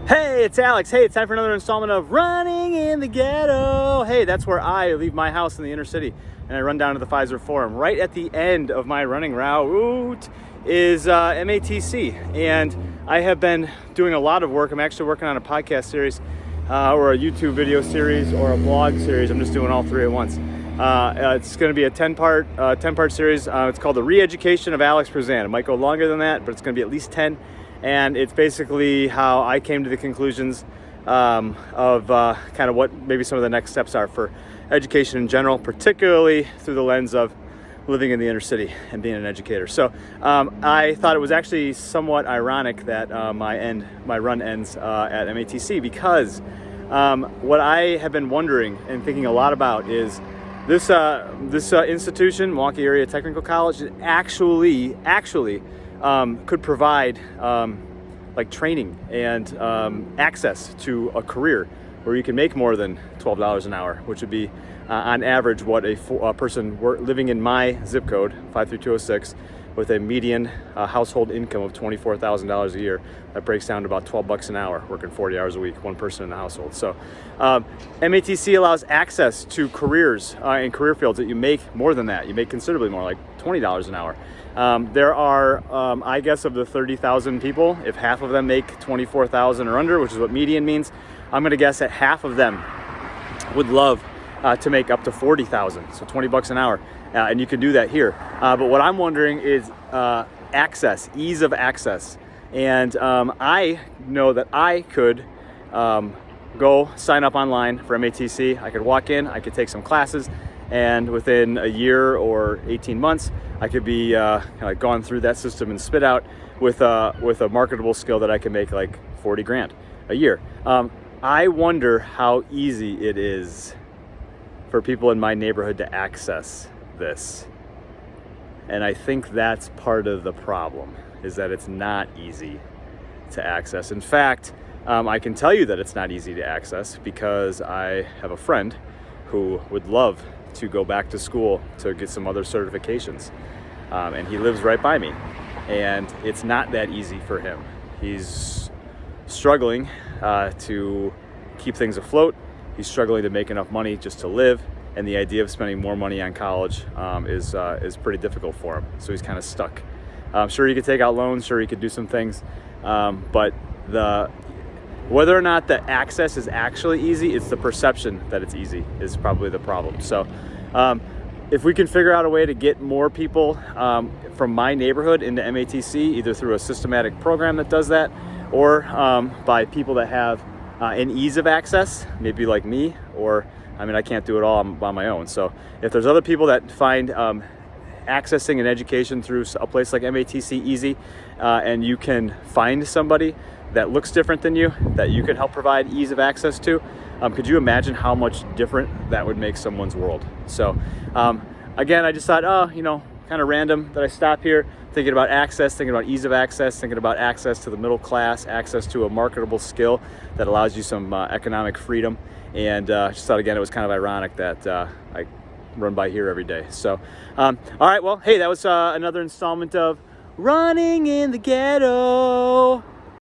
Hey, it's Alex. Hey, it's time for another installment of Running in the Ghetto. Hey, that's where I leave my house in the inner city and I run down to the Pfizer Forum. Right at the end of my running route is MATC, and I have been doing a lot of work. I'm actually working on a podcast series or a YouTube video series or a blog series. I'm just doing all three at once. It's going to be a 10-part series. It's called The Re-Education of Alex Prezan. It might go longer than that, but it's going to be at least 10. And it's basically how I came to the conclusions of kind of what maybe some of the next steps are for education in general, particularly through the lens of living in the inner city and being an educator. So I thought it was actually somewhat ironic that my run ends at MATC, because what I have been wondering and thinking a lot about is this institution, Milwaukee Area Technical College, actually could provide like training and access to a career where you can make more than $12 an hour, which would be on average what a person living in my zip code, 53206, with a median household income of $24,000 a year. That breaks down to about $12 an hour, working 40 hours a week, one person in the household. So MATC allows access to careers and career fields that you make more than that. You make considerably more, like $20 an hour. There are, I guess, of the 30,000 people, if half of them make 24,000 or under, which is what median means, I'm going to guess that half of them would love to make up to 40,000, so $20 an hour, and you can do that here. But what I'm wondering is access, ease of access, and I know that I could go sign up online for MATC. I could walk in, I could take some classes, and within a year or 18 months, I could be gone through that system and spit out with a marketable skill that I can make like 40 grand a year. I wonder how easy it is for people in my neighborhood to access this. And I think that's part of the problem, is that it's not easy to access. In fact, I can tell you that it's not easy to access because I have a friend who would love to go back to school to get some other certifications. And he lives right by me. And it's not that easy for him. He's struggling to keep things afloat. He's struggling to make enough money just to live. And the idea of spending more money on college is pretty difficult for him. So he's kind of stuck. Sure, he could take out loans. Sure, he could do some things. But whether or not the access is actually easy, it's the perception that it's easy is probably the problem. So if we can figure out a way to get more people from my neighborhood into MATC, either through a systematic program that does that, or by people that have an ease of access, maybe like me, or I can't do it all on my own. So if there's other people that find accessing an education through a place like MATC easy, and you can find somebody that looks different than you, that you can help provide ease of access to, could you imagine how much different that would make someone's world? So again, I just thought, kind of random that I stop here, thinking about access, thinking about ease of access, thinking about access to the middle class, access to a marketable skill that allows you some economic freedom. And just thought, again, it was kind of ironic that I run by here every day. So, all right, well, hey, that was another installment of Running in the Ghetto.